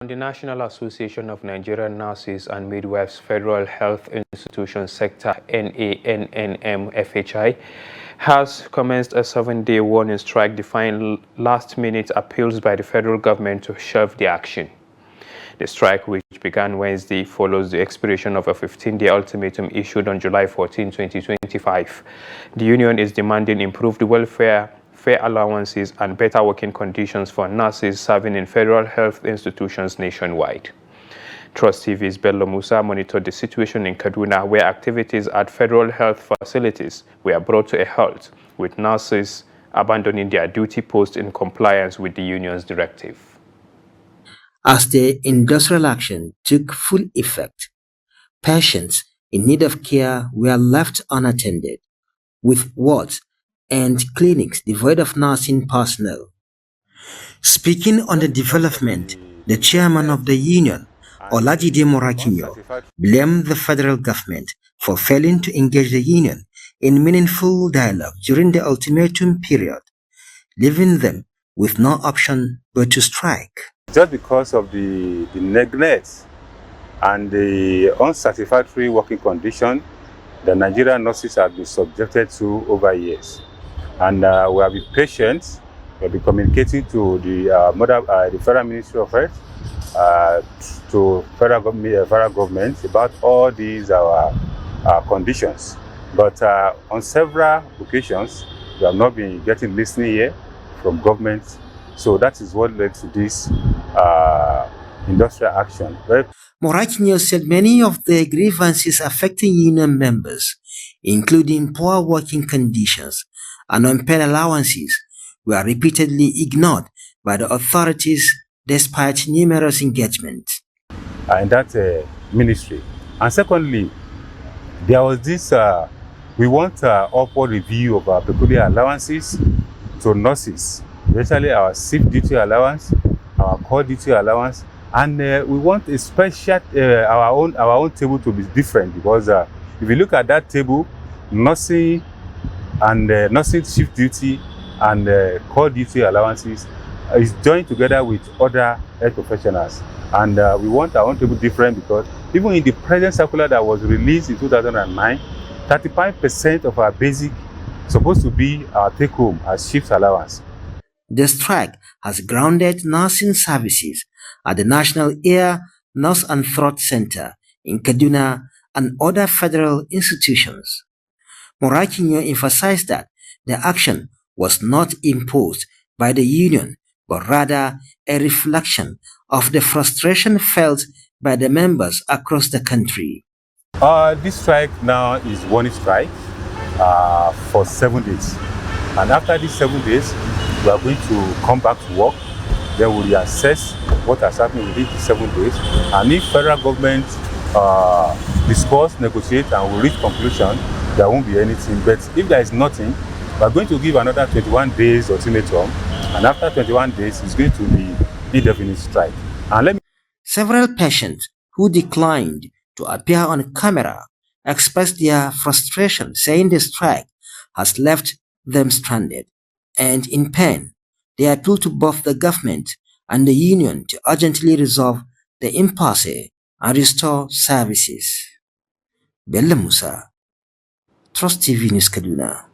The National Association of Nigerian Nurses and Midwives Federal Health Institution Sector NANNM-FHI has commenced a 7-day warning strike defying last-minute appeals by the federal government to shelve the action. The strike, which began Wednesday, follows the expiration of a 15-day ultimatum issued on July 14, 2025. The union is demanding improved welfare, fair allowances, and better working conditions for nurses serving in federal health institutions nationwide. Trust TV's Bello Musa monitored the situation in Kaduna, where activities at federal health facilities were brought to a halt, with nurses abandoning their duty post in compliance with the union's directive. As the industrial action took full effect, patients in need of care were left unattended, with wards and clinics devoid of nursing personnel. Speaking on the development, the chairman of the union, Olajide Morakinyo, blamed the federal government for failing to engage the union in meaningful dialogue during the ultimatum period, leaving them with no option but to strike. Just because of the neglect and the unsatisfactory working condition that Nigerian nurses have been subjected to over years. And we have been patient. We have been communicating to the Federal Ministry of Health, to federal government about all these conditions. But on several occasions, we have not been getting listening here from government. So that is what led to this industrial action. Morakinyo said many of the grievances affecting union members, including poor working conditions and unpaid allowances, were repeatedly ignored by the authorities despite numerous engagements. In that ministry. And secondly, there was this, we want upward review of our peculiar allowances to nurses, especially our shift duty allowance, our core duty allowance, and we want a special, our own table to be different, because if you look at that table, nursing and nursing shift duty and core duty allowances is joined together with other health professionals, and we want our own table different, because even in the present circular that was released in 2009, 35% of our basic supposed to be our take-home as shift allowance. The strike has grounded nursing services at the National Ear, Nose and Throat Center in Kaduna and other federal institutions. Morakinyo emphasized that the action was not imposed by the union, but rather a reflection of the frustration felt by the members across the country. This strike now is one strike for 7 days. And after these 7 days, we are going to come back to work. Then we'll reassess what has happened within the 7 days. And if federal government discuss, negotiate, and will reach conclusion, there won't be anything. But if there is nothing, we are going to give another 21 days ultimatum. And after 21 days, it's going to be indefinite strike. And Several patients who declined to appear on camera expressed their frustration, saying the strike has left them stranded and in pain. They appeal to both the government and the union to urgently resolve the impasse and restore services. Bello Musa, Trust TV News, Kaduna.